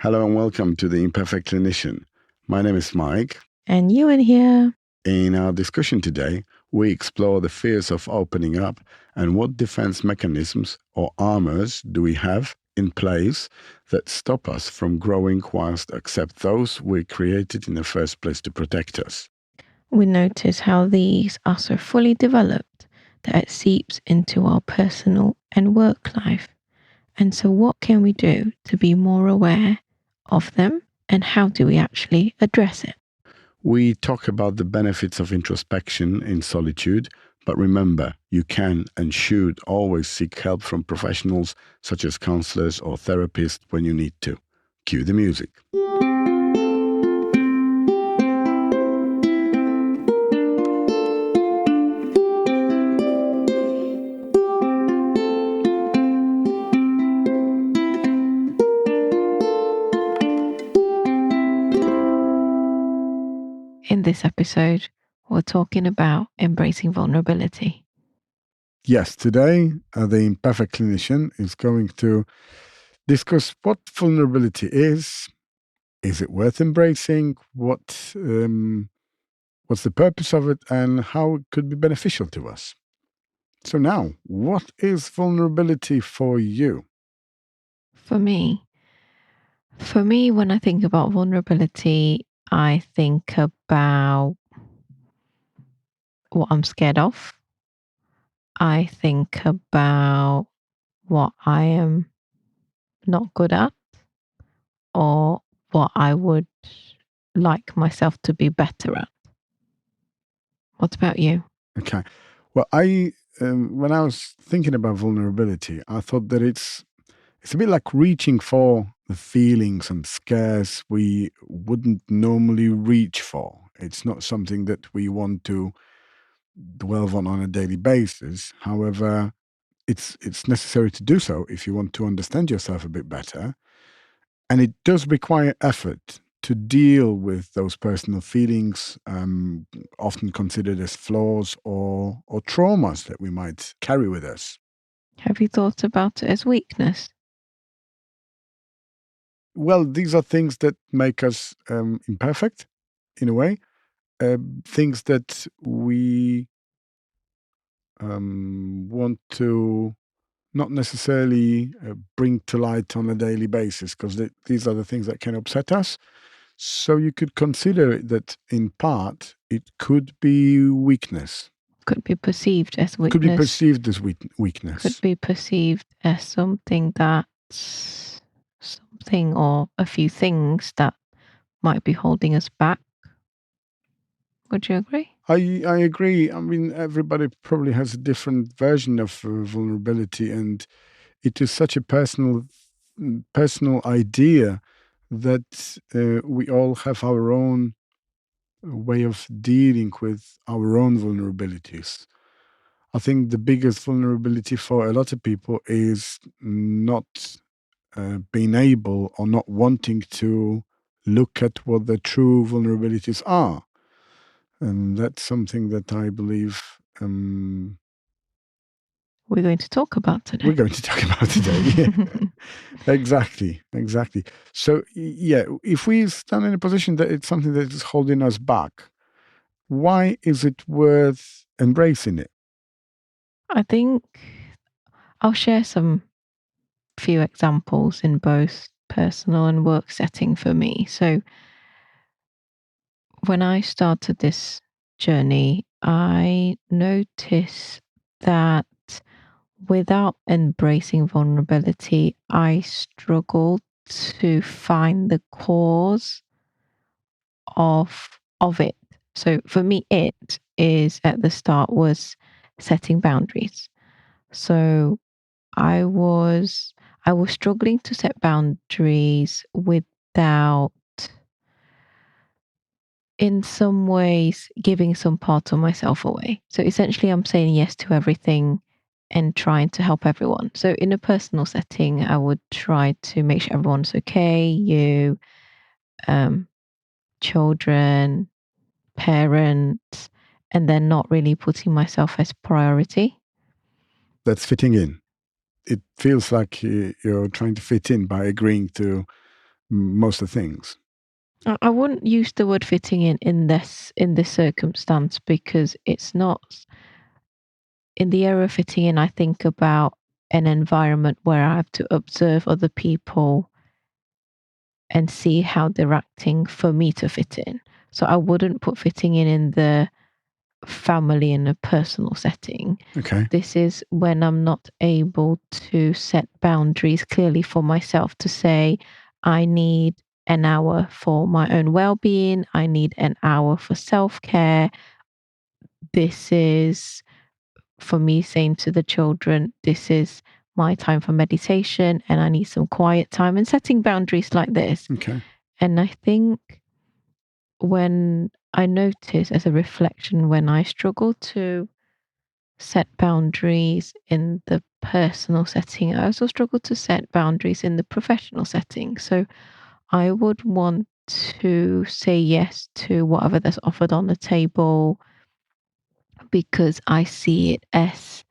Hello and welcome to the Imperfect Clinician. My name is Mike. And Ewan here. In our discussion today, we explore the fears of opening up and what defense mechanisms or armours do we have in place that stop us from growing whilst accept those we created in the first place to protect us. We notice how these are so fully developed that it seeps into our personal and work life. And so, what can we do to be more aware of them, and how do we actually address it? We talk about the benefits of introspection in solitude, but remember, you can and should always seek help from professionals such as counselors or therapists when you need to. Cue the music. In this episode, we're talking about embracing vulnerability. Yes, today the Imperfect Clinician is going to discuss what vulnerability is it worth embracing, what's the purpose of it, and how it could be beneficial to us. So now, what is vulnerability for you? For me, when I think about vulnerability, I think about what I'm scared of. I think about what I am not good at, or what I would like myself to be better at. What about you? Okay. Well, when I was thinking about vulnerability, I thought that it's a bit like reaching for the feelings and scares we wouldn't normally reach for. It's not something that we want to dwell on a daily basis. However, it's necessary to do so if you want to understand yourself a bit better. And it does require effort to deal with those personal feelings, often considered as flaws or traumas that we might carry with us. Have you thought about it as weakness? Well, these are things that make us imperfect in a way, things that we want to not necessarily bring to light on a daily basis, because these are the things that can upset us. So you could consider it that in part it could be weakness. Could be perceived as weakness. Could be perceived as weakness. Could be perceived as something or a few things that might be holding us back. Would you agree? I agree. I mean, everybody probably has a different version of vulnerability, and it is such a personal idea that we all have our own way of dealing with our own vulnerabilities. I think the biggest vulnerability for a lot of people is not being able or not wanting to look at what the true vulnerabilities are. And that's something that I believe we're going to talk about today. We're going to talk about today. Yeah. Exactly. So, yeah, if we stand in a position that it's something that is holding us back, why is it worth embracing it? I think I'll share some few examples in both personal and work setting for me. So when I started this journey, I noticed that without embracing vulnerability, I struggled to find the cause of it. So for me, it is at the start was setting boundaries. So I was struggling to set boundaries without, in some ways, giving some part of myself away. So essentially, I'm saying yes to everything and trying to help everyone. So in a personal setting, I would try to make sure everyone's okay, you, children, parents, and then not really putting myself as priority. That's fitting in. It feels like you're trying to fit in by agreeing to most of the things. I wouldn't use the word fitting in this circumstance, because it's not in the area of fitting in. I think about an environment where I have to observe other people and see how they're acting for me to fit in. So I wouldn't put fitting in the family in a personal setting. Okay. This is when I'm not able to set boundaries clearly for myself, to say, I need an hour for my own well being, I need an hour for self care. This is for me saying to the children, this is my time for meditation and I need some quiet time, and setting boundaries like this. Okay. And I think when I notice, as a reflection, when I struggle to set boundaries in the personal setting, I also struggle to set boundaries in the professional setting. So I would want to say yes to whatever that's offered on the table, because I see it as,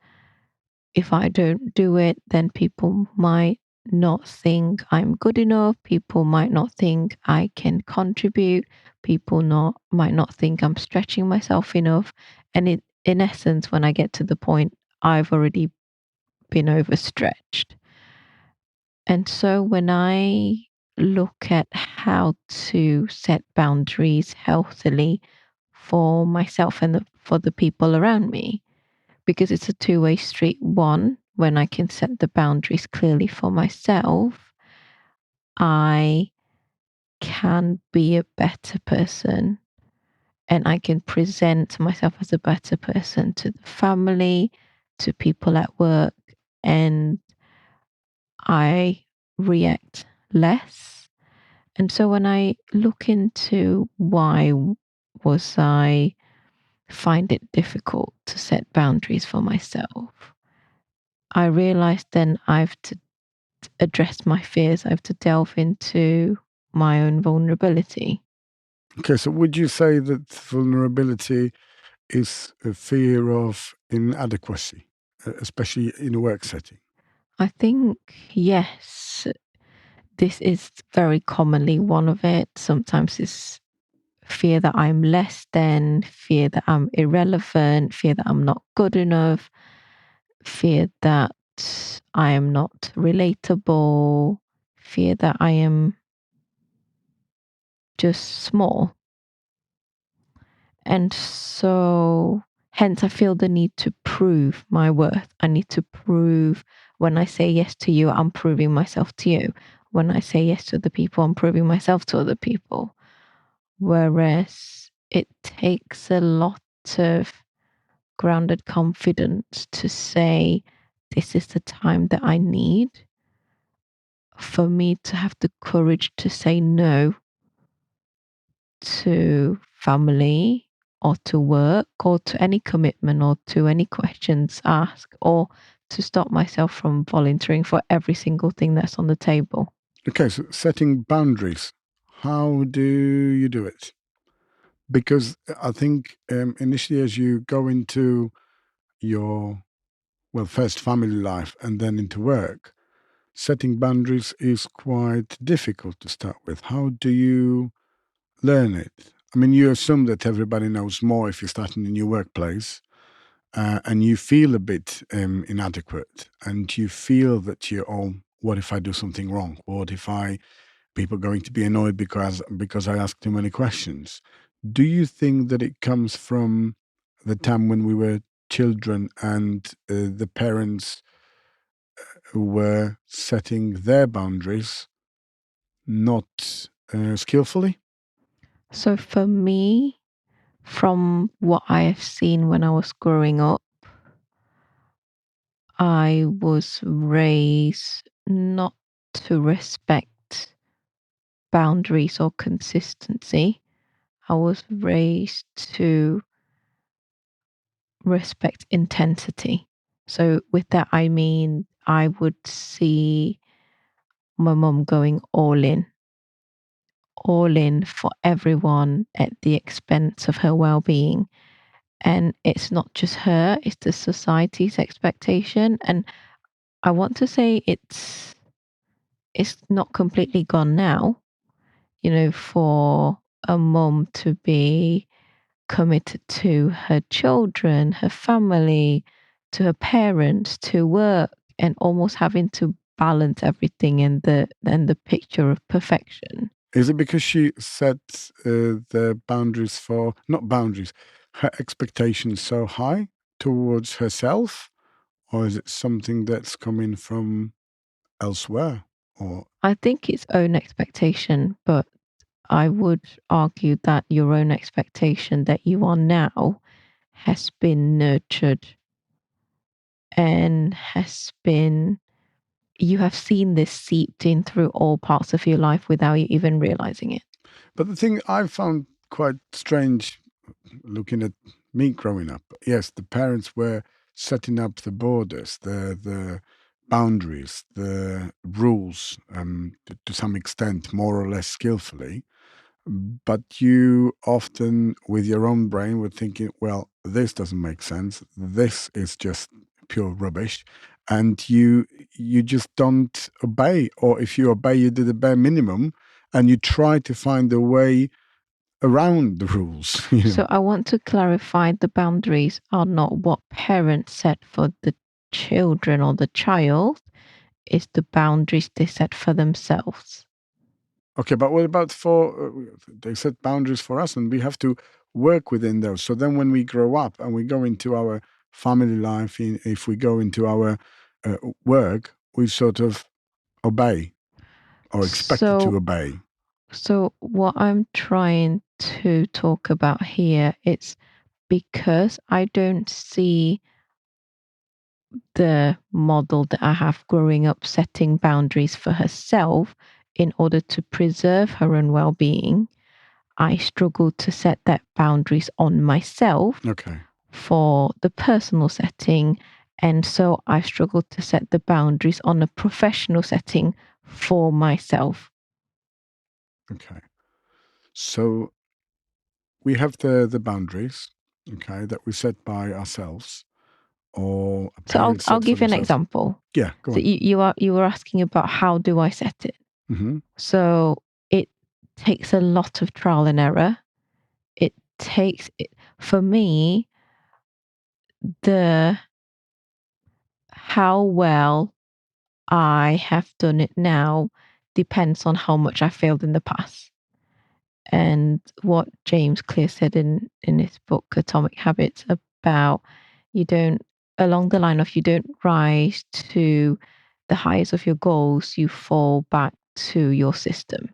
if I don't do it, then people might not think I'm good enough. People might not think I can contribute. People might not think I'm stretching myself enough. And in essence, when I get to the point, I've already been overstretched. And so when I look at how to set boundaries healthily for myself and for the people around me, because it's a two-way street. One, when I can set the boundaries clearly for myself, I can be a better person and I can present myself as a better person to the family, to people at work, and I react less. And so when I look into why was I find it difficult to set boundaries for myself, I realized then I've to address my fears. I have to delve into my own vulnerability. Okay. So would you say that vulnerability is a fear of inadequacy, especially in a work setting? I think, yes, this is very commonly one of it. Sometimes it's fear that I'm less than, fear that I'm irrelevant, fear that I'm not good enough, fear that I am not relatable, fear that I am just small. And so, hence, I feel the need to prove my worth. I need to prove, when I say yes to you, I'm proving myself to you. When I say yes to the people, I'm proving myself to other people. Whereas it takes a lot of grounded confidence to say, this is the time that I need, for me to have the courage to say no to family or to work or to any commitment or to any questions asked, or to stop myself from volunteering for every single thing that's on the table. Okay. So setting boundaries, how do you do it? Because I think initially, as you go into your, well, first family life and then into work, setting boundaries is quite difficult to start with. How do you learn it? I mean, you assume that everybody knows more if you start in a new workplace, and you feel a bit inadequate, and you feel that you, oh, what if I do something wrong? What if I people are going to be annoyed because I ask too many questions? Do you think that it comes from the time when we were children and the parents who were setting their boundaries not skillfully? So for me, from what I have seen when I was growing up, I was raised not to respect boundaries or consistency. I was raised to respect intensity. So, with that, I mean, I would see my mom going all in for everyone at the expense of her well being. And it's not just her, it's the society's expectation. And I want to say it's not completely gone now, for a mum to be committed to her children, her family, to her parents, to work, and almost having to balance everything in the picture of perfection. Is it because she set the boundaries for, not boundaries, her expectations so high towards herself? Or is it something that's coming from elsewhere? Or I think it's own expectation, but I would argue that your own expectation that you are now has been nurtured and you have seen this seeped in through all parts of your life without you even realizing it. But the thing I found quite strange looking at me growing up, yes, the parents were setting up the borders, the boundaries, the rules, to some extent, more or less skillfully. But you often, with your own brain, were thinking, well, this doesn't make sense. This is just pure rubbish. And you just don't obey. Or if you obey, you do the bare minimum and you try to find a way around the rules, So I want to clarify the boundaries are not what parents set for the children or the child, it's the boundaries they set for themselves. Okay, but what about for they set boundaries for us and we have to work within those. So then when we grow up and we go into our family life, if we go into our work, we sort of obey or expected to So obey. so what I'm trying to talk about here, it's because I don't see the model that I have growing up setting boundaries for herself in order to preserve her own well being. I struggle to set that boundaries on myself Okay, for the personal setting. And so I struggle to set the boundaries on a professional setting for myself. okay. So we have the boundaries, okay, that we set by ourselves or a So I'll parent I'll set for give you an themselves. example. Yeah, go So on. you were asking about how do I set it? Hmm. So it takes a lot of trial and error. It takes for me the how well I have done it now depends on how much I failed in the past. And what James Clear said in his book Atomic Habits about you don't along the line of you don't rise to the highest of your goals, you fall back to your system.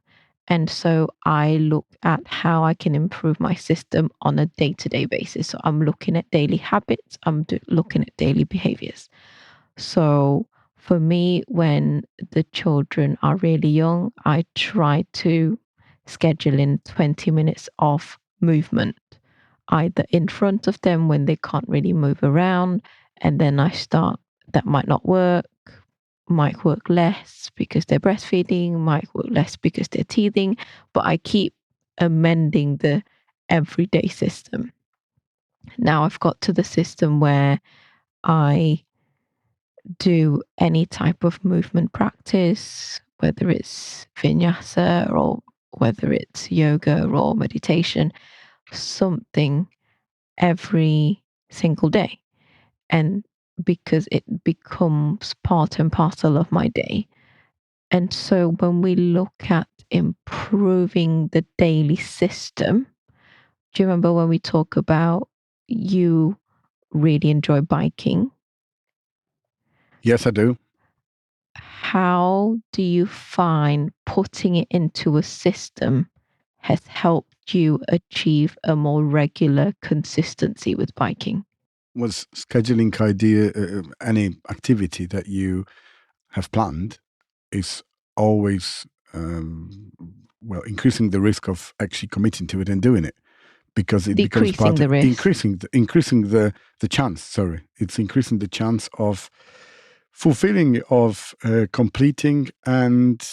And so I look at how I can improve my system on a day-to-day basis. So I'm looking at daily habits, looking at daily behaviors. So for me, when the children are really young, I try to schedule in 20 minutes of movement, either in front of them when they can't really move around. And then I start, that might work less because they're breastfeeding, might work less because they're teething, but I keep amending the everyday system. Now I've got to the system where I do any type of movement practice, whether it's vinyasa or whether it's yoga or meditation, something every single day. And because it becomes part and parcel of my day. And so when we look at improving the daily system, do you remember when we talk about you really enjoy biking? Yes, I do. How do you find putting it into a system has helped you achieve a more regular consistency with biking? Was scheduling any activity that you have planned is always well increasing the risk of actually committing to it and doing it because it becomes Decreasing part the of risk. increasing the chance. Sorry, it's increasing the chance of fulfilling of completing and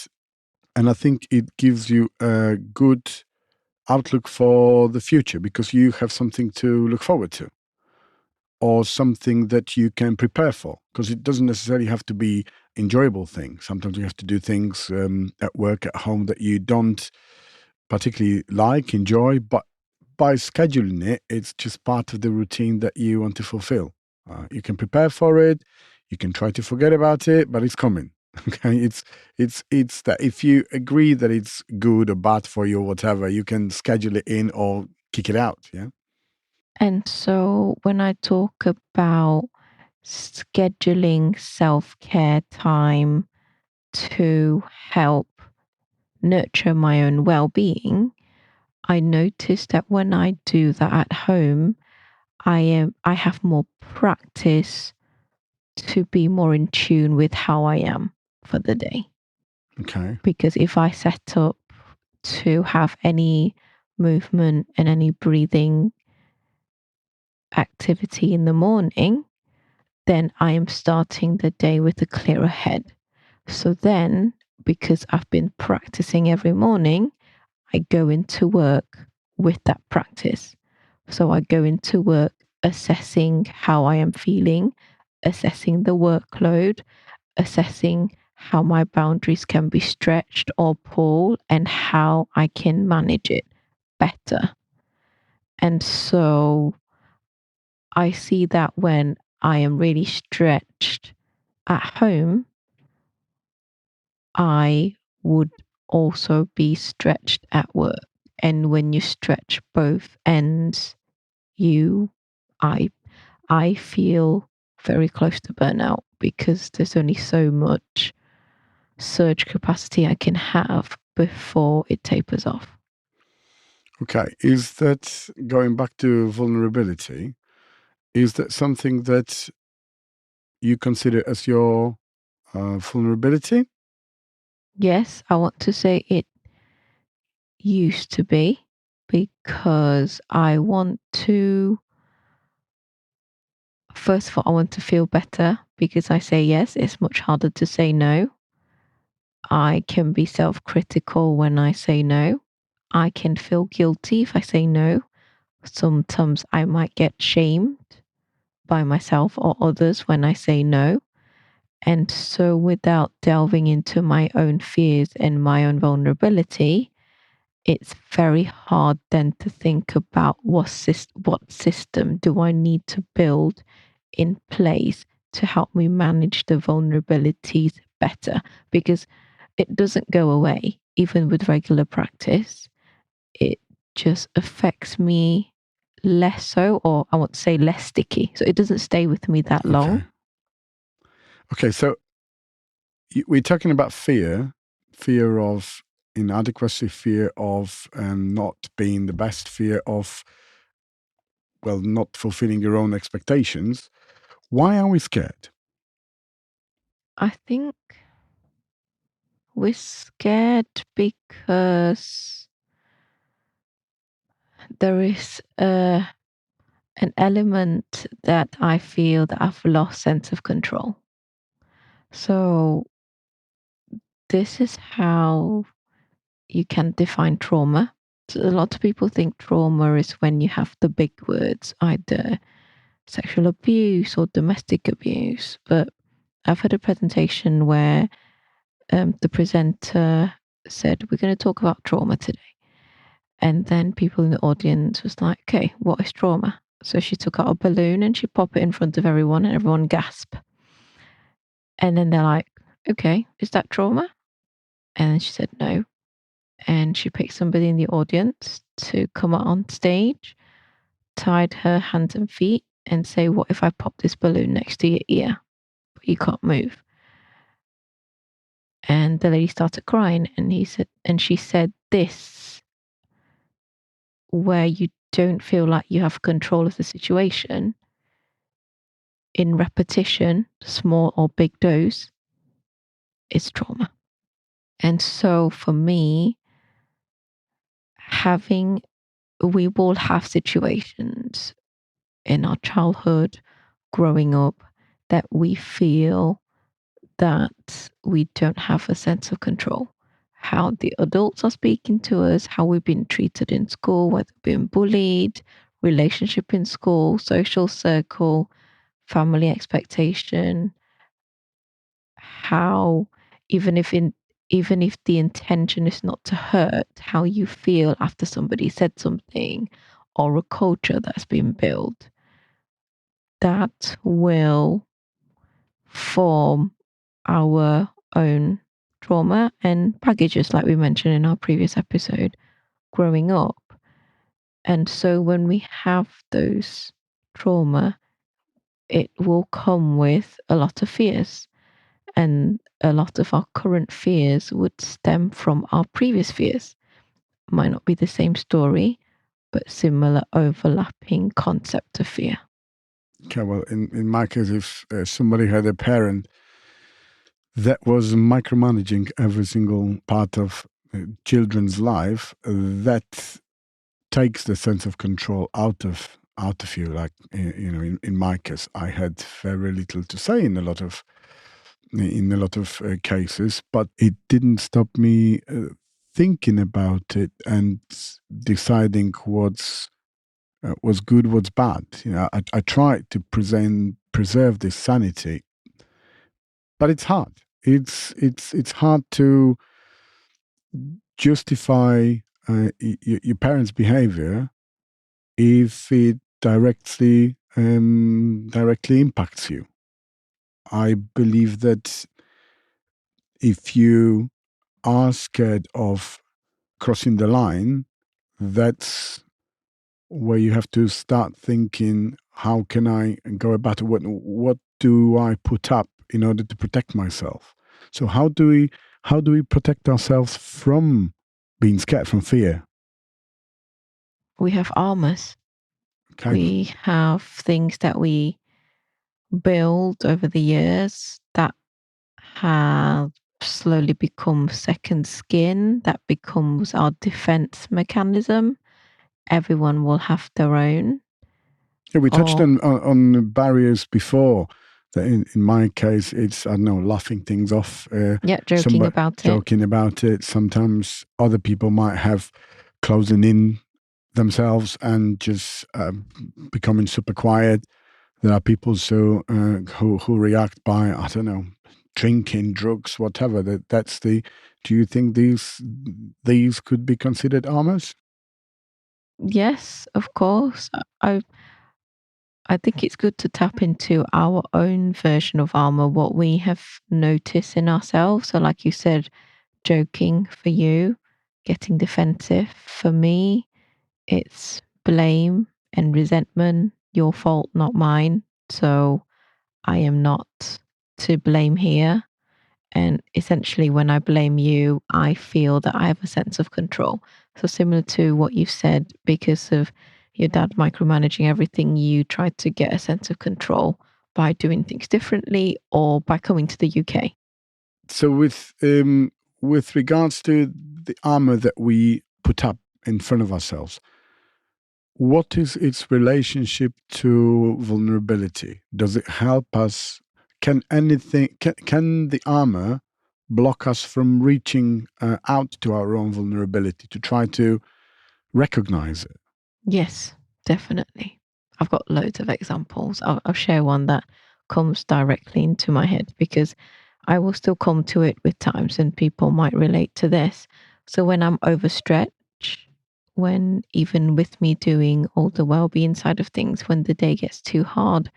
I think it gives you a good outlook for the future because you have something to look forward to or something that you can prepare for because it doesn't necessarily have to be enjoyable things. Sometimes you have to do things at work, at home that you don't particularly like, enjoy, but by scheduling it, it's just part of the routine that you want to fulfill. You can prepare for it, you can try to forget about it, but it's coming. Okay, it's that if you agree that it's good or bad for you or whatever, you can schedule it in or kick it out. Yeah. And so when I talk about scheduling self care time to help nurture my own well being, I notice that when I do that at home, I have more practice to be more in tune with how I am for the day. Okay. Because if I set up to have any movement and any breathing activity in the morning, then I am starting the day with a clearer head. So then, because I've been practicing every morning, I go into work with that practice. So I go into work assessing how I am feeling, assessing the workload, assessing how my boundaries can be stretched or pulled, and how I can manage it better. And so I see that when I am really stretched at home, I would also be stretched at work. And when you stretch both ends, you, I, I feel very close to burnout because there's only so much surge capacity I can have before it tapers off. Okay. Is that going back to vulnerability? Is that something that you consider as your vulnerability? Yes, I want to say it used to be because I want to, first of all, I want to feel better because I say yes, it's much harder to say no. I can be self critical when I say no. I can feel guilty if I say no. Sometimes I might get shamed by myself or others when I say no. And so, without delving into my own fears and my own vulnerability, it's very hard then to think about what system do I need to build in place to help me manage the vulnerabilities better, because it doesn't go away even with regular practice. It just affects me less so, or I want to say less sticky, so it doesn't stay with me that long. Okay. Okay. So we're talking about fear of inadequacy, fear of not being the best, fear of, well, not fulfilling your own expectations. Why are we scared? I think we're scared because there is an element that I feel that I've lost sense of control. So this is how you can define trauma. So a lot of people think trauma is when you have the big words, either sexual abuse or domestic abuse. But I've had a presentation where the presenter said, "We're going to talk about trauma today." And then people in the audience was like, "Okay, what is trauma?" So she took out a balloon and she popped it in front of everyone, and everyone gasped. And then they're like, "Okay, is that trauma?" And then she said no. And she picked somebody in the audience to come out on stage, tied her hands and feet, and say, "What if I pop this balloon next to your ear, but you can't move?" And the lady started crying, and she said, "This, where you don't feel like you have control of the situation, in repetition, small or big dose, is trauma." And so for me, having, we will have situations in our childhood, growing up, that we feel that we don't have a sense of control. How the adults are speaking to us, how we've been treated in school, whether being bullied, relationship in school, social circle, family expectation, how even if even if the intention is not to hurt, how you feel after somebody said something or a culture that's been built, that will form our own trauma and baggages, like we mentioned in our previous episode, growing up. And so when we have those trauma, it will come with a lot of fears. And a lot of our current fears would stem from our previous fears. Might not be the same story, but similar overlapping concept of fear. Okay, well, in my case, if somebody had a parent that was micromanaging every single part of children's life, that takes the sense of control out of you. Like in my case, I had very little to say in a lot of cases, but it didn't stop me thinking about it and deciding what's good, what's bad. I try to preserve this sanity, but it's hard. It's hard to justify your parents' behavior if it directly impacts you. I believe that if you are scared of crossing the line, that's where you have to start thinking, how can I go about it? What do I put up in order to protect myself? So how do we protect ourselves from being scared, from fear? We have armors. Okay. We have things that we build over the years that have slowly become second skin, that becomes our defense mechanism. Everyone will have their own. Yeah, we touched Or, on barriers before. That in my case, it's, I don't know, laughing things off. yeah, joking Somebody about it. joking about it. Sometimes other people might have closing in themselves and just becoming super quiet. There are people who react by, I don't know, drinking, drugs, whatever. That's the. Do you think these could be considered armors? Yes, of course. I think it's good to tap into our own version of armor, what we have noticed in ourselves. So, like you said, joking for you, getting defensive for me, it's blame and resentment, your fault, not mine. So, I am not to blame here. And essentially, when I blame you, I feel that I have a sense of control. So, similar to what you said, because of your dad micromanaging everything, you tried to get a sense of control by doing things differently or by coming to the UK. So with regards to the armor that we put up in front of ourselves, what is its relationship to vulnerability? Does it help us? Can the armor block us from reaching out to our own vulnerability to try to recognize it? Yes, definitely. I've got loads of examples. I'll share one that comes directly into my head because I will still come to it with times and people might relate to this. So when I'm overstretched, when even with me doing all the well-being side of things, when the day gets too hard,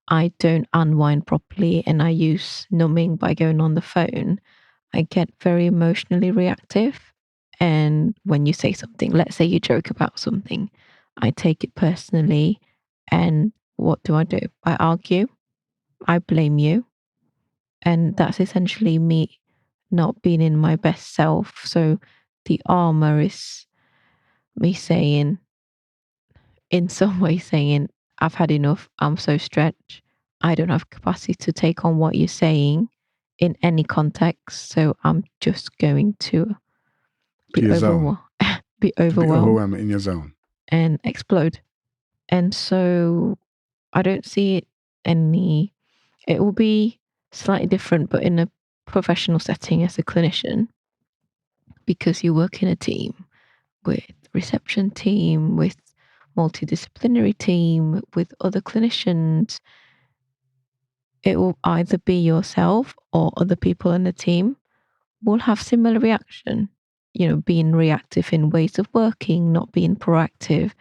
I don't unwind properly and I use numbing by going on the phone, I get very emotionally reactive. And when you say something, let's say you joke about something, I take it personally. And what do? I argue, I blame you. And that's essentially me not being in my best self. So the armor is me saying, in some way, saying, I've had enough. I'm so stretched. I don't have capacity to take on what you're saying in any context. So I'm just going to be To your zone, overwhelmed, be to be overwhelmed overwhelmed in your zone. and explode. And so I don't see it any, it will be slightly different, but in a professional setting as a clinician, because you work in a team with reception team, with multidisciplinary team, with other clinicians, it will either be yourself or other people in the team will have similar reaction. Being reactive in ways of working, not being proactive.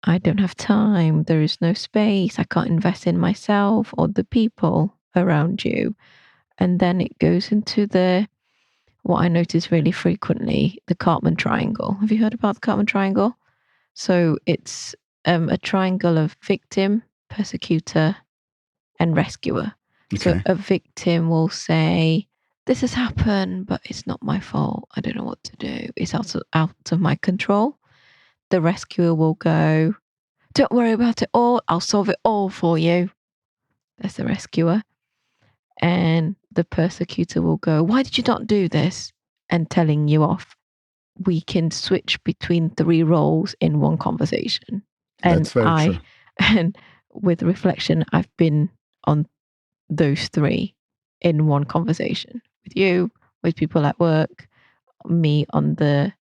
I don't have time. There is no space. I can't invest in myself or the people around you. And then it goes into what I notice really frequently, the Cartman triangle. Have you heard about the Cartman triangle? So it's a triangle of victim, persecutor, and rescuer. So Okay. a victim will say, "This has happened, but it's not my fault. I don't know what to do. It's out of my control." The rescuer will go, "Don't worry about it all. I'll solve it all for you." That's the rescuer. And the persecutor will go, "Why did you not do this?" And telling you off. We can switch between three roles in one conversation. And That's very true. and with reflection, I've been on those three in one conversation with you, with people at work, me on the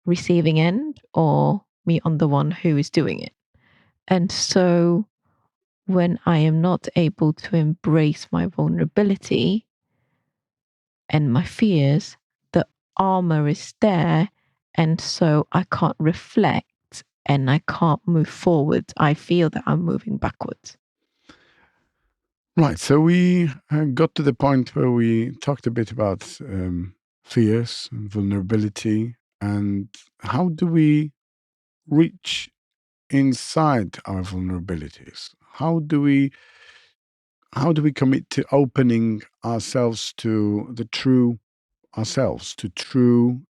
receiving end, or me on the one who is doing it. And so when I am not able to embrace my vulnerability and my fears, the armor is there. And so I can't reflect and I can't move forward. I feel that I'm moving backwards. Right. So we got to the point where we talked a bit about fears and vulnerability, and how do we reach inside our vulnerabilities? How do we commit to opening ourselves to the true ourselves, to true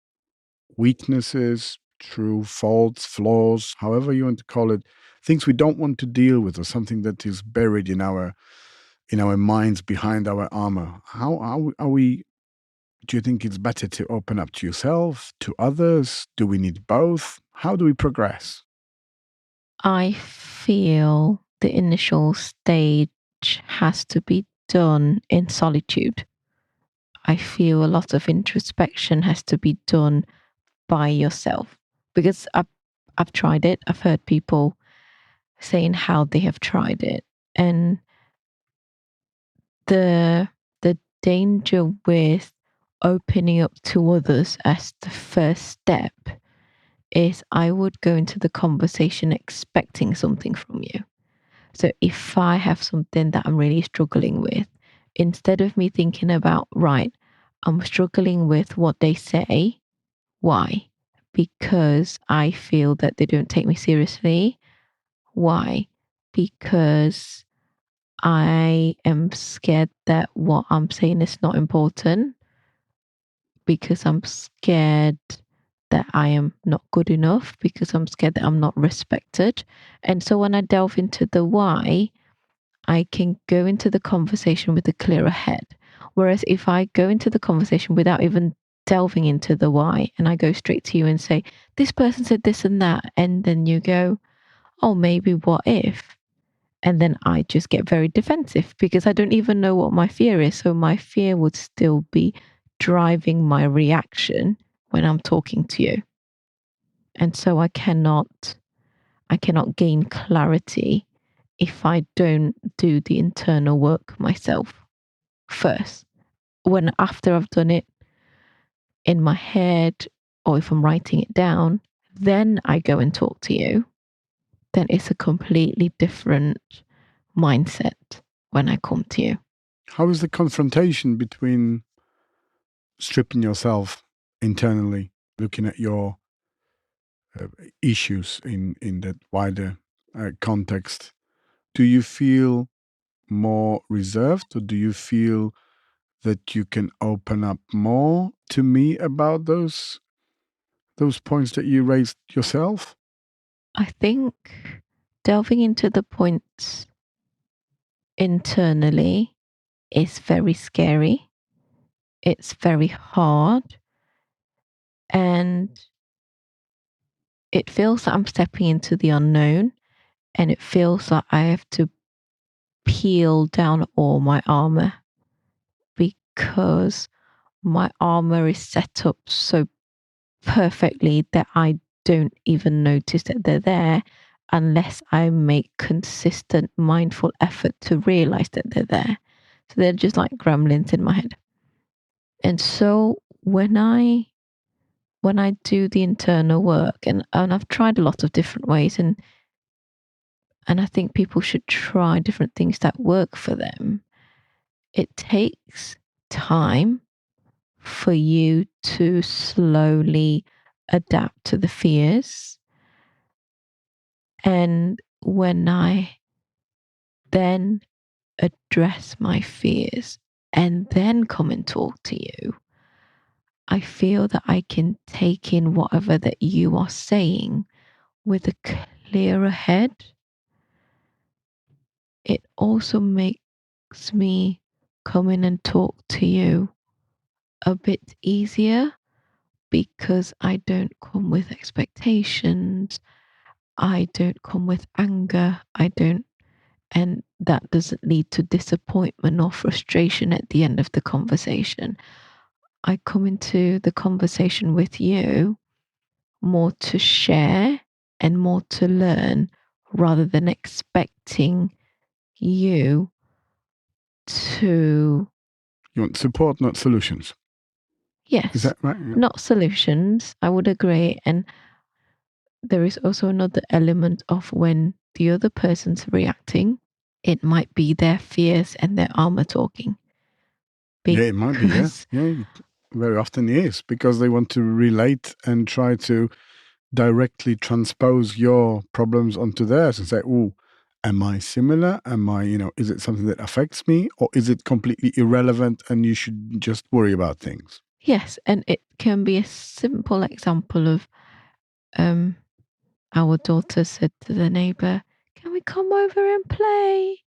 weaknesses, true faults, flaws, however you want to call it, things we don't want to deal with, or something that is buried in our minds behind our armor? How are we? Do you think it's better to open up to yourself, to others? Do we need both? How do we progress? I feel the initial stage has to be done in solitude. I feel a lot of introspection has to be done by yourself because I've tried it. I've heard people saying how they have tried it, and the the danger with opening up to others as the first step is I would go into the conversation expecting something from you. So if I have something that I'm really struggling with, instead of me thinking about, right, I'm struggling with what they say, why? Because I feel that they don't take me seriously. Why? Because I am scared that what I'm saying is not important, because I'm scared that I am not good enough, because I'm scared that I'm not respected. And so when I delve into the why, I can go into the conversation with a clearer head. Whereas if I go into the conversation without even delving into the why, and I go straight to you and say, "This person said this and that," and then you go, "Oh, maybe what if?" And then I just get very defensive because I don't even know what my fear is. So my fear would still be driving my reaction when I'm talking to you. And so I cannot gain clarity if I don't do the internal work myself first. When after I've done it in my head, or if I'm writing it down, then I go and talk to you, then it's a completely different mindset when I come to you. How is the confrontation between stripping yourself internally, looking at your uh, issues in that wider context? Do you feel more reserved, or do you feel that you can open up more to me about those points that you raised yourself? I think delving into the points internally is very scary. It's very hard. And it feels like I'm stepping into the unknown. And it feels like I have to peel down all my armor, because my armor is set up so perfectly that I don't even notice that they're there unless I make consistent mindful effort to realize that they're there. So they're just like gremlins in my head. And so when I do the internal work, and I've tried a lot of different ways, and I think people should try different things that work for them. It takes time for you to slowly adapt to the fears. And when I then address my fears and then come and talk to you, I feel that I can take in whatever that you are saying with a clearer head. It also makes me come in and talk to you a bit easier because I don't come with expectations. I don't come with anger. I don't, and that doesn't lead to disappointment or frustration at the end of the conversation. I come into the conversation with you more to share and more to learn rather than expecting you to, You want support, not solutions. Is yes, that right? Yeah. not solutions. I would agree. And there is also another element of when the other person's reacting, it might be their fears and their armor talking. Yeah, it might be. Yeah, Because, yeah. Very often it is because they want to relate and try to directly transpose your problems onto theirs and say, "Oh, am I similar? Am I, is it something that affects me, or is it completely irrelevant and you should just worry about things?" yes, and it can be a simple example of um, our daughter said to the neighbor, "Can we come over and play?"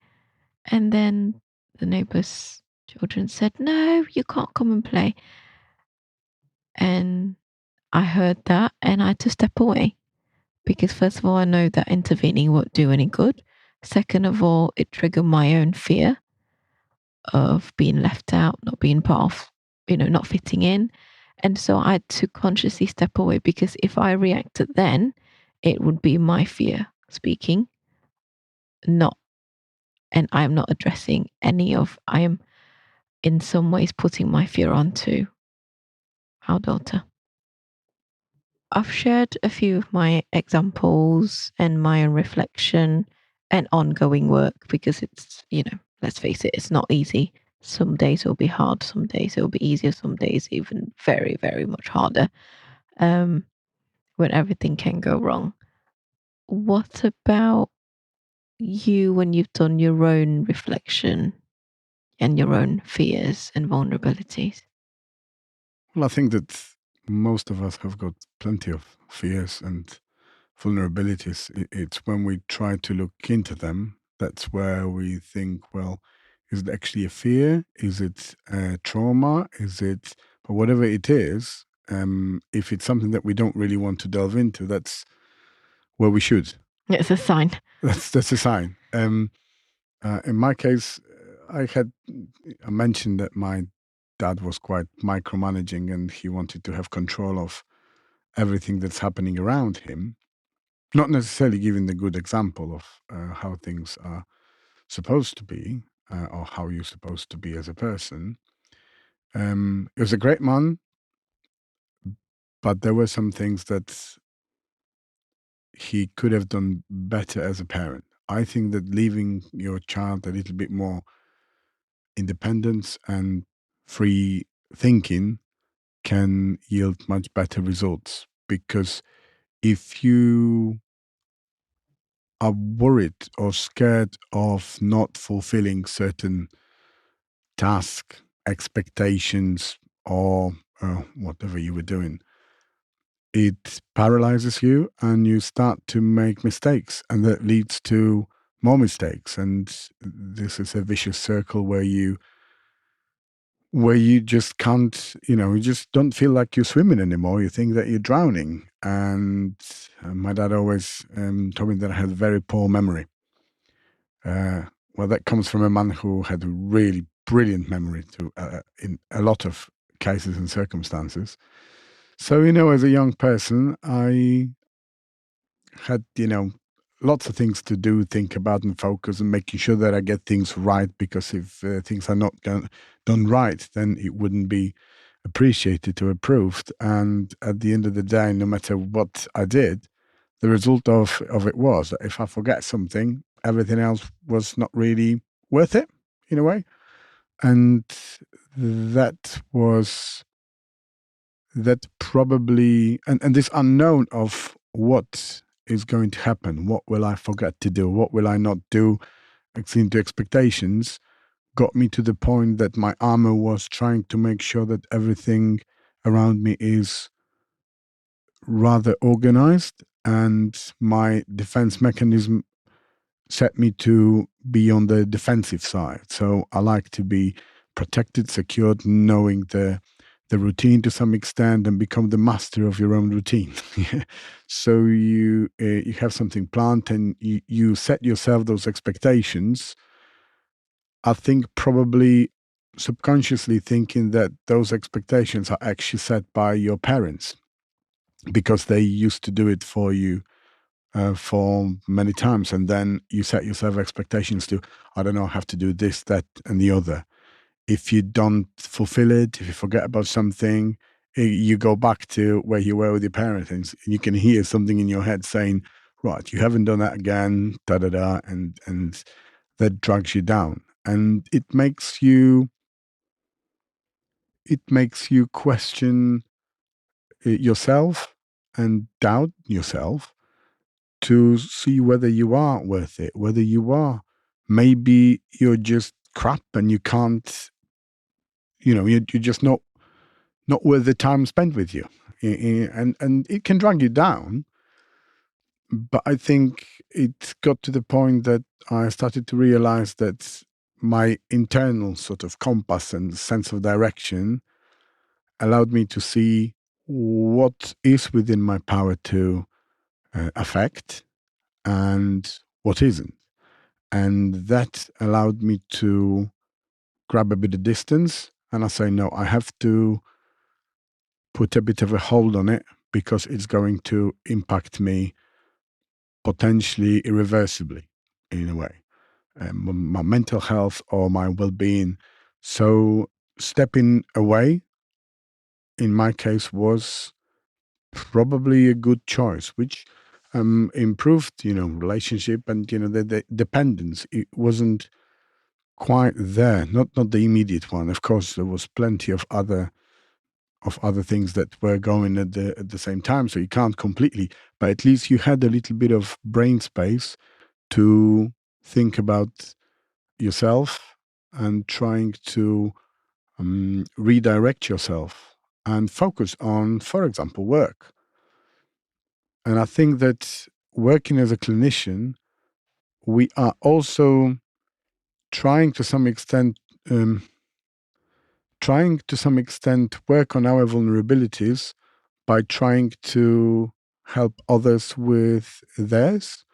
And then the neighbor's children said, "No, you can't come and play." And I heard that and I had to step away because, first of all, I know that intervening won't do any good. Second of all, it triggered my own fear of being left out, not being part of, not fitting in. And so I had to consciously step away because if I reacted then, it would be my fear speaking, not, and I'm not addressing I am in some ways putting my fear onto our daughter. I've shared a few of my examples and my own reflection and ongoing work because it's, let's face it, it's not easy. Some days will be hard, some days it will be easier, some days even very, very much harder um, when everything can go wrong. What about you when you've done your own reflection and your own fears and vulnerabilities? Well, I think that most of us have got plenty of fears and vulnerabilities. It's when we try to look into them that's where we think, well, is it actually a fear? Is it a trauma? Is it, but whatever it is, if it's something that we don't really want to delve into, that's where we should. It's a sign. That's a sign. In my case, I mentioned that my dad was quite micromanaging and he wanted to have control of everything that's happening around him, not necessarily giving the good example of how things are supposed to be or how you're supposed to be as a person. He was a great man, but there were some things that he could have done better as a parent. I think that leaving your child a little bit more independence and free thinking can yield much better results because if you are worried or scared of not fulfilling certain task, expectations, or whatever you were doing, it paralyzes you and you start to make mistakes. And that leads to more mistakes. And this is a vicious circle where you just can't, you just don't feel like you're swimming anymore. You think that you're drowning. And my dad always told me that I had very poor memory. Well, that comes from a man who had a really brilliant memory in a lot of cases and circumstances. So, as a young person, I had, lots of things to do, think about, and focus, and making sure that I get things right. Because if things are not done right, then it wouldn't be appreciated or approved. And at the end of the day, no matter what I did, the result of it was that if I forget something, everything else was not really worth it in a way. And that was that probably and this unknown of what is going to happen, what will I forget to do, what will I not do according to expectations, got me to the point that my armor was trying to make sure that everything around me is rather organized, and my defense mechanism set me to be on the defensive side. So I like to be protected, secured, knowing the routine to some extent, and become the master of your own routine. So you have something planned, and you set yourself those expectations. I think probably subconsciously thinking that those expectations are actually set by your parents because they used to do it for you for many times, and then you set yourself expectations to, I don't know, have to do this, that, and the other. If you don't fulfill it, if you forget about something, you go back to where you were with your parents, and you can hear something in your head saying, "Right, you haven't done that again," da da da, and that drags you down, and it makes you question yourself and doubt yourself to see whether you are worth it, whether you are. Maybe you're just crap and you can't, you're just not worth the time spent with you. And it can drag you down. But I think it got to the point that I started to realize that my internal sort of compass and sense of direction allowed me to see what is within my power to affect and what isn't. And that allowed me to grab a bit of distance. And I say, no, I have to put a bit of a hold on it because it's going to impact me potentially irreversibly in a way, my mental health or my well being. So stepping away in my case was probably a good choice, which improved, relationship and, the dependence. It wasn't quite there, not the immediate one. Of course, there was plenty of other things that were going at the same time, so you can't completely, but at least you had a little bit of brain space to think about yourself and trying to redirect yourself and focus on, for example, work. And I think that working as a clinician, we are also trying to some extent um, work on our vulnerabilities by trying to help others with theirs.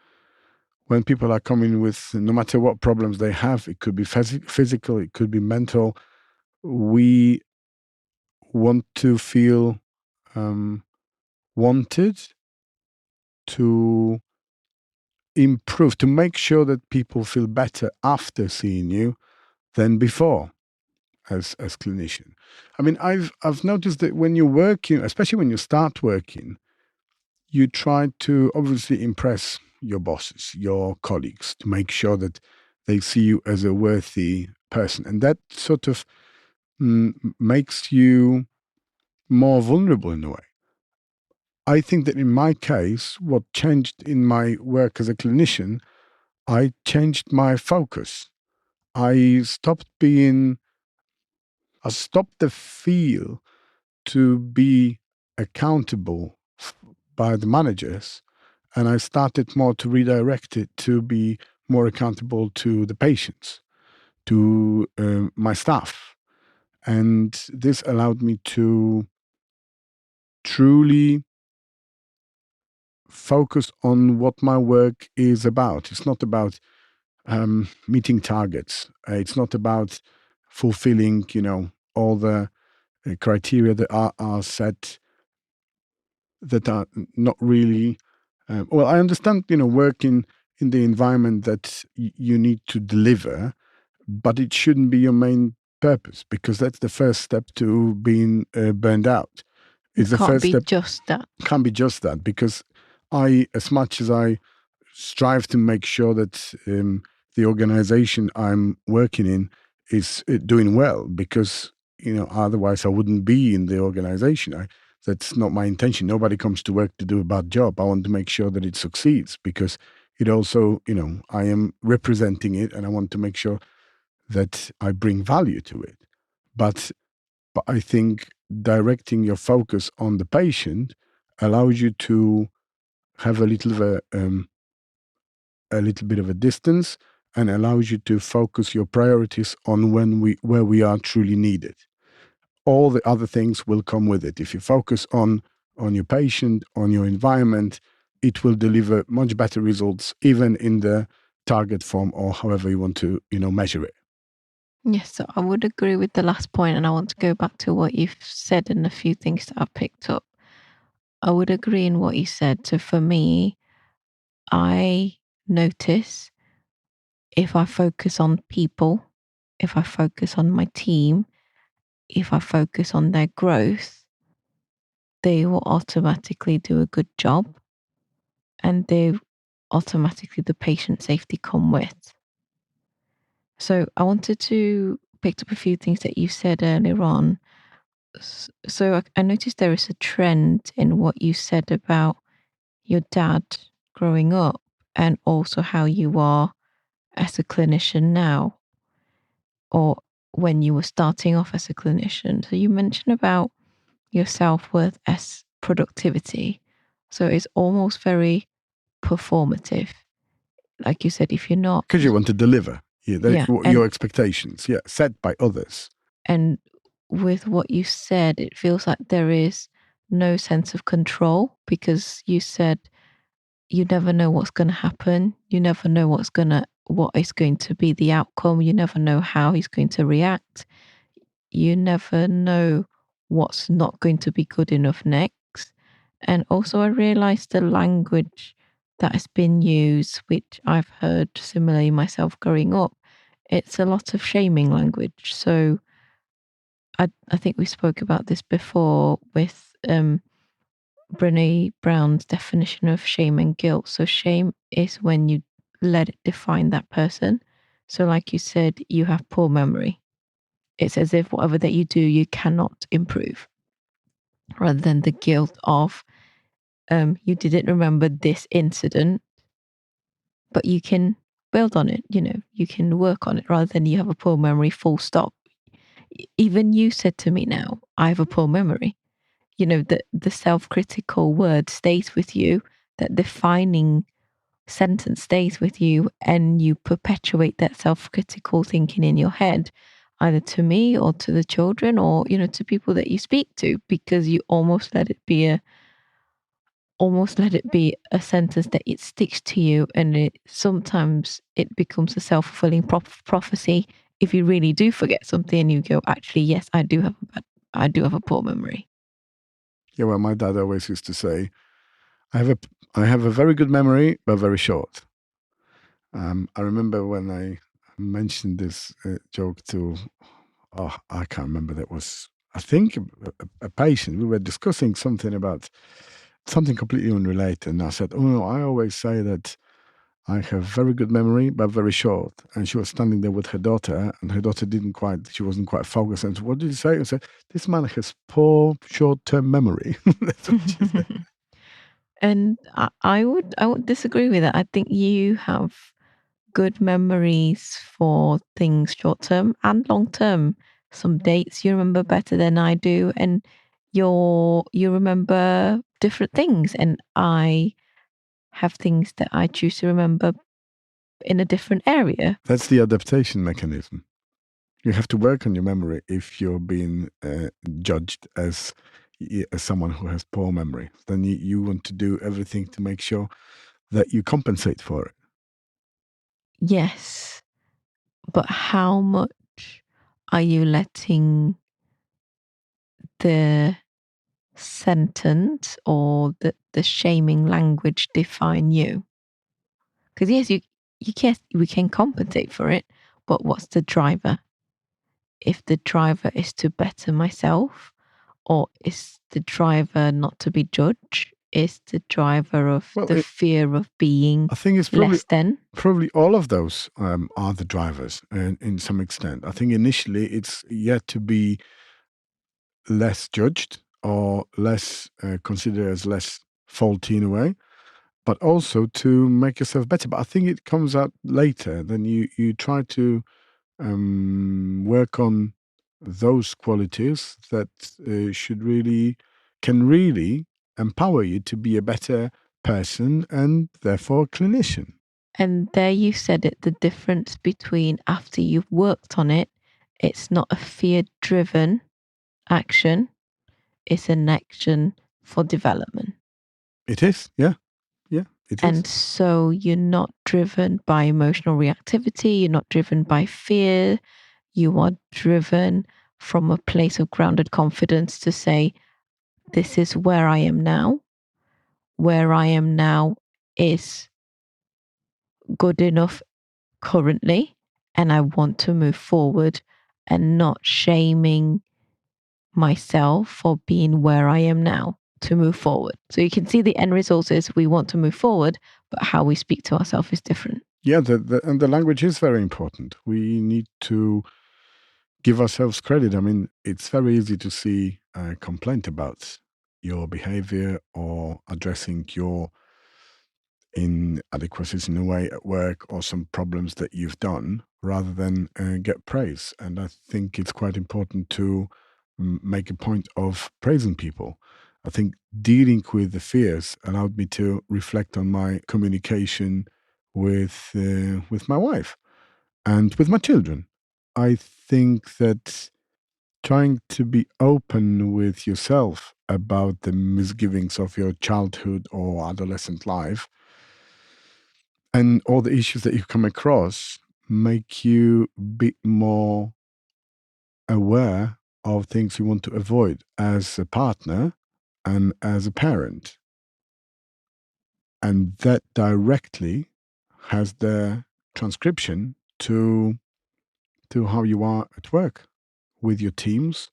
When people are coming with, no matter what problems they have, it could be physical, it could be mental, we want to feel um, wanted to improve, to make sure that people feel better after seeing you than before. As clinician, I mean, I've noticed that when you're working, especially when you start working, you try to obviously impress your bosses, your colleagues, to make sure that they see you as a worthy person, and that sort of makes you more vulnerable in a way. I think that in my case, what changed in my work as a clinician, I changed my focus. I stopped being, I stopped the feel to be accountable by the managers, and I started more to redirect it to be more accountable to the patients, to my staff. And this allowed me to truly focus on what my work is about. It's not about meeting targets. It's not about fulfilling, all the criteria that are set that are not really. Well, I understand, working in the environment that you need to deliver, but it shouldn't be your main purpose, because that's the first step to being burned out. It's It the can't first be step. just that. Can't be just that, because as much as I strive to make sure that the organization I'm working in is doing well, because otherwise I wouldn't be in the organization. That's not my intention. Nobody comes to work to do a bad job. I want to make sure that it succeeds, because it also, I am representing it, and I want to make sure that I bring value to it. But I think directing your focus on the patient allows you to have a little bit of a distance, and allows you to focus your priorities on where we are truly needed. All the other things will come with it. If you focus on your patient, on your environment, it will deliver much better results, even in the target form, or however you want to measure it. Yes, so I would agree with the last point, and I want to go back to what you've said and a few things that I've picked up. I would agree in what you said. So for me, I notice if I focus on people, if I focus on my team, if I focus on their growth, they will automatically do a good job, and they automatically the patient safety come with. So I wanted to pick up a few things that you said earlier on. So I noticed there is a trend in what you said about your dad growing up, and also how you are as a clinician now, or when you were starting off as a clinician. So you mentioned about your self-worth as productivity. So it's almost very performative. Like you said, if you're not, Because you want to deliver, yeah, your expectations, set by others. and with what you said, it feels like there is no sense of control, because you said you never know what's going to happen. You never know what is going to be the outcome. You never know how he's going to react. You never know what's not going to be good enough next. And also, I realized the language that has been used, which I've heard similarly myself growing up, it's a lot of shaming language. So I think we spoke about this before with Brene Brown's definition of shame and guilt. So shame is when you let it define that person. So like you said, you have poor memory. It's as if whatever that you do, you cannot improve, rather than the guilt of you didn't remember this incident, but you can build on it. You can work on it, rather than you have a poor memory, full stop. Even you said to me now, I have a poor memory. The self-critical word stays with you, that defining sentence stays with you, and you perpetuate that self-critical thinking in your head, either to me or to the children, or to people that you speak to, because you almost let it be a sentence that it sticks to you, and sometimes it becomes a self-fulfilling prophecy. If you really do forget something and you go, actually, yes, I do have a poor memory. Yeah, well, my dad always used to say, I have a very good memory, but very short. I remember when I mentioned this joke to, I can't remember, that was, I think, a patient. We were discussing something about something completely unrelated. And I said, oh, no, I always say that I have very good memory, but very short. And she was standing there with her daughter, and her daughter she wasn't quite focused. And what did you say? I said, this man has poor short-term memory. That's what she said. And I would disagree with that. I think you have good memories for things short term and long term. Some dates you remember better than I do, and you remember different things, and I have things that I choose to remember in a different area. That's the adaptation mechanism. You have to work on your memory if you're being judged as someone who has poor memory. Then you want to do everything to make sure that you compensate for it. Yes, but how much are you letting the sentence or the shaming language define you? Because yes, we can compensate for it, but what's the driver? if the driver is to better myself, or is the driver not to be judged? Is the driver of Well, the fear of being I think it's less than? probably all of those are the drivers in some extent. I think initially it's yet to be less judged or less considered as less faulty in a way, but also to make yourself better. But I think it comes out later. Then you try to work on those qualities that can really empower you to be a better person and therefore a clinician. And there you said it, the difference between after you've worked on it, it's not a fear driven action, it's an action for development. It is, yeah, yeah, it is. And so you're not driven by emotional reactivity, you're not driven by fear, you are driven from a place of grounded confidence to say, this is where I am now. Where I am now is good enough currently, and I want to move forward and not shaming myself for being where I am now to move forward. So you can see the end result is we want to move forward, but how we speak to ourselves is different. Yeah, and the language is very important. We need to give ourselves credit. I mean, it's very easy to see a complaint about your behavior or addressing your inadequacies in a way at work or some problems that you've done rather than get praise. And I think it's quite important to make a point of praising people. I think dealing with the fears allowed me to reflect on my communication with my wife and with my children. I think that trying to be open with yourself about the misgivings of your childhood or adolescent life and all the issues that you come across make you a bit more aware of things you want to avoid as a partner and as a parent. And that directly has the transcription to how you are at work with your teams,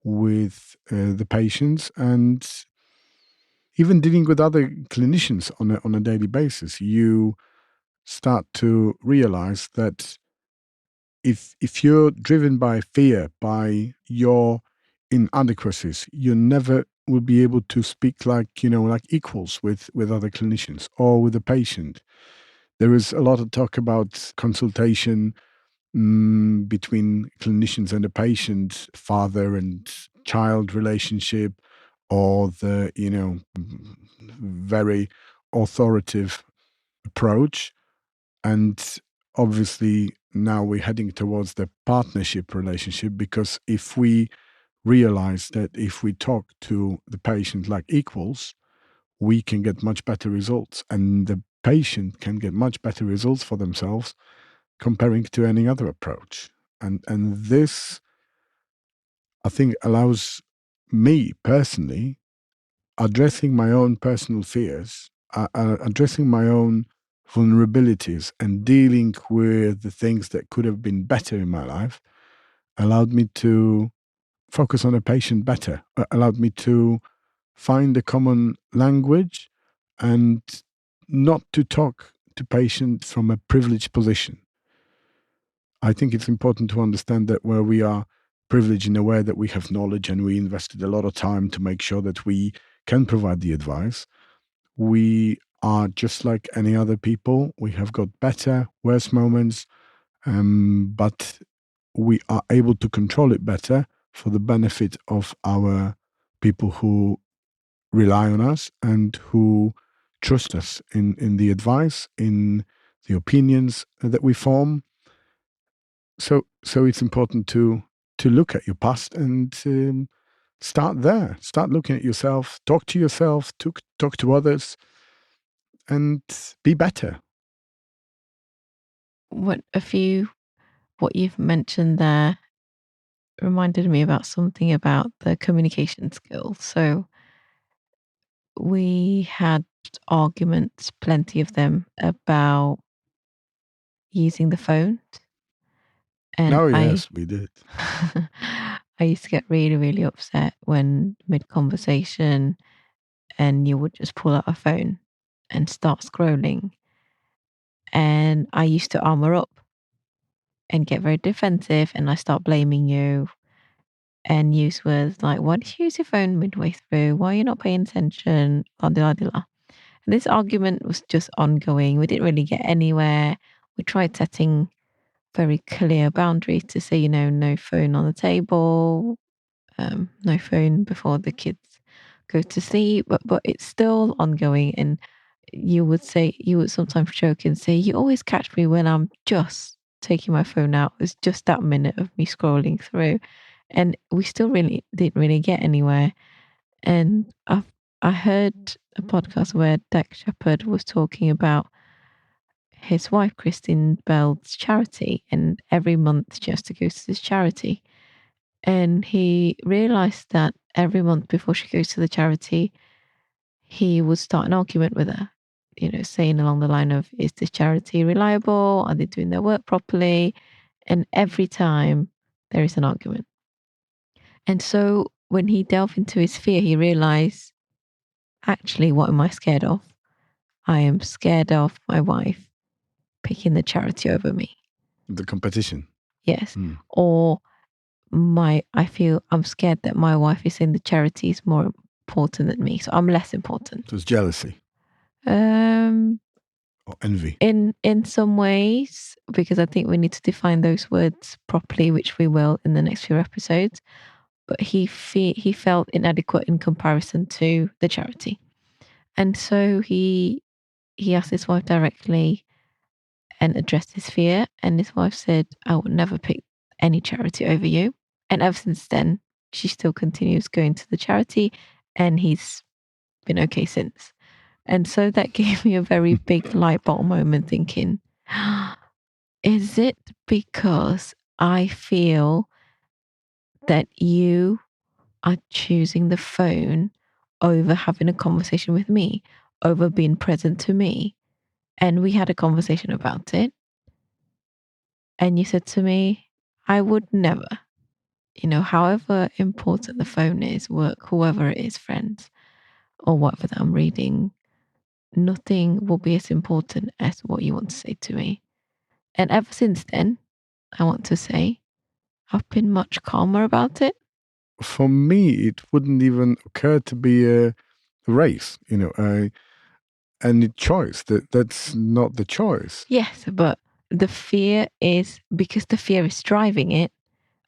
with the patients, and even dealing with other clinicians on a daily basis. You start to realize that if you're driven by fear, by your inadequacies, you never will be able to speak like equals with other clinicians or with a patient. There is a lot of talk about consultation between clinicians and a patient, father and child relationship, or the very authoritative approach. And obviously, now we're heading towards the partnership relationship because if we realize that if we talk to the patient like equals, we can get much better results, and the patient can get much better results for themselves comparing to any other approach. And this, I think, allows me personally addressing my own personal fears, addressing my own vulnerabilities, and dealing with the things that could have been better in my life, allowed me to focus on a patient better, allowed me to find a common language and not to talk to patients from a privileged position. I think it's important to understand that where we are privileged in a way that we have knowledge and we invested a lot of time to make sure that we can provide the advice, we are just like any other people. We have got better, worse moments, but we are able to control it better for the benefit of our people who rely on us and who trust us in the advice, in the opinions that we form. So it's important to look at your past and start there. Start looking at yourself, talk to yourself, talk to others, and be better. What you've mentioned there reminded me about something about the communication skills. So we had arguments, plenty of them, about using the phone. And Oh, yes, we did. I used to get really, really upset when mid conversation and you would just pull out a phone and start scrolling. And I used to armor up and get very defensive, and I start blaming you and use words like, "Why did you use your phone midway through? Why are you not paying attention?" La di la di la. And this argument was just ongoing. We didn't really get anywhere. We tried setting very clear boundaries to say, no phone on the table, no phone before the kids go to sleep, but it's still ongoing. And you would sometimes joke and say, "You always catch me when I'm just taking my phone out. It's just that minute of me scrolling through." And we still really didn't really get anywhere. And I heard a podcast where Dak Shepard was talking about his wife, Christine Bell's charity, and every month she has to go to this charity. And he realized that every month before she goes to the charity, he would start an argument with her, saying along the line of, "Is this charity reliable? Are they doing their work properly?" And every time there is an argument. And so when he delved into his fear, he realized, actually, what am I scared of? I am scared of my wife picking the charity over me. The competition. Yes. Or I'm scared that my wife is saying the charity is more important than me. So I'm less important. So it's jealousy Um, or envy. in some ways, because I think we need to define those words properly, which we will in the next few episodes. But he felt inadequate in comparison to the charity. And so he asked his wife directly and addressed his fear. And his wife said, "I would never pick any charity over you." And ever since then, she still continues going to the charity, and he's been okay since. And so that gave me a very big light bulb moment thinking, is it because I feel that you are choosing the phone over having a conversation with me, over being present to me? And we had a conversation about it. And you said to me, "I would never, however important the phone is, work, whoever it is, friends, or whatever that I'm reading, nothing will be as important as what you want to say to me." And ever since then, I want to say, I've been much calmer about it. For me, it wouldn't even occur to be a race, any choice. That's not the choice. Yes, but the fear is, because the fear is driving it,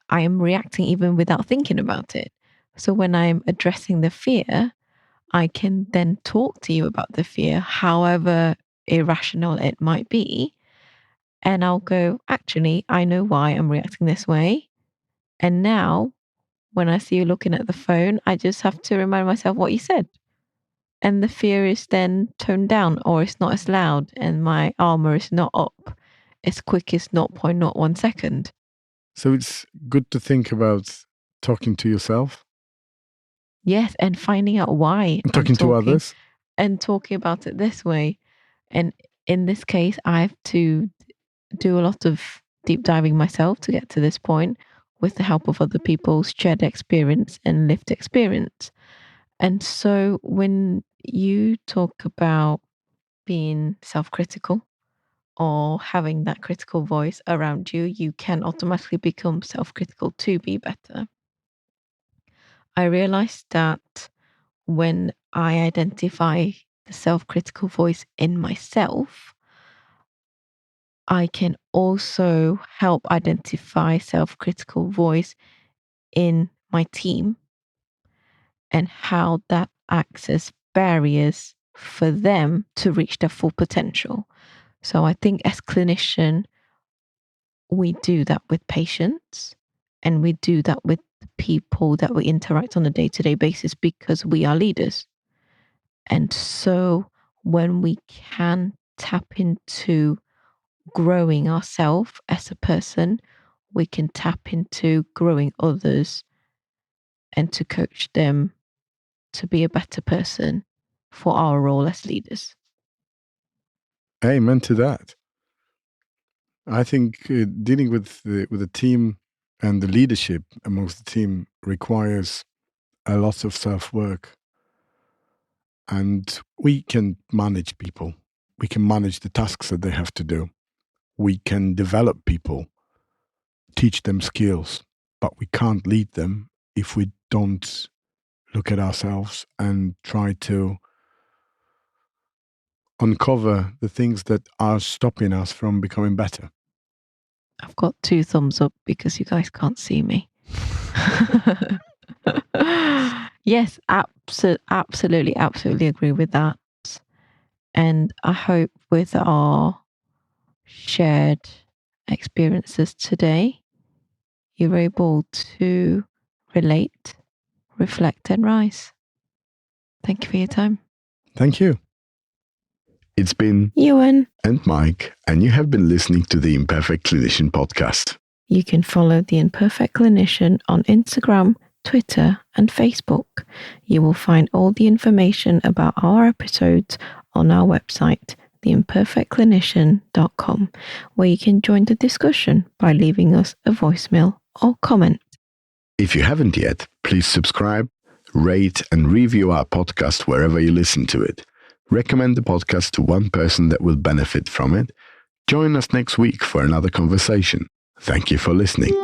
I am reacting even without thinking about it. So when I'm addressing the fear, I can then talk to you about the fear, however irrational it might be. And I'll go, "Actually, I know why I'm reacting this way. And now when I see you looking at the phone, I just have to remind myself what you said." And the fear is then toned down, or it's not as loud, and my armor is not up as quick as 0.01 second. So it's good to think about talking to yourself, Yes, and finding out why and I'm talking to talking others. and talking about it this way. And in this case, I have to do a lot of deep diving myself to get to this point with the help of other people's shared experience and lived experience. And so when you talk about being self critical or having that critical voice around you, you can automatically become self critical to be better. I realized that when I identify the self critical voice in myself, I can also help identify self critical voice in my team and how that acts as barriers for them to reach their full potential. So I think as clinician, we do that with patients and we do that with the people that we interact on a day-to-day basis because we are leaders. And so when we can tap into growing ourselves as a person, we can tap into growing others and to coach them to be a better person for our role as leaders. Amen to that. I think dealing with the team and the leadership amongst the team requires a lot of self work, and we can manage people. We can manage the tasks that they have to do. We can develop people, teach them skills, but we can't lead them if we don't look at ourselves and try to uncover the things that are stopping us from becoming better. I've got 2 thumbs up because you guys can't see me. Yes, absolutely agree with that. And I hope with our shared experiences today, you're able to relate, reflect, and rise. Thank you for your time. Thank you. It's been Ewan and Mike, and you have been listening to the Imperfect Clinician podcast. You can follow the Imperfect Clinician on Instagram, Twitter, and Facebook. You will find all the information about our episodes on our website, theimperfectclinician.com, where you can join the discussion by leaving us a voicemail or comment. If you haven't yet, please subscribe, rate, and review our podcast wherever you listen to it. Recommend the podcast to one person that will benefit from it. Join us next week for another conversation. Thank you for listening.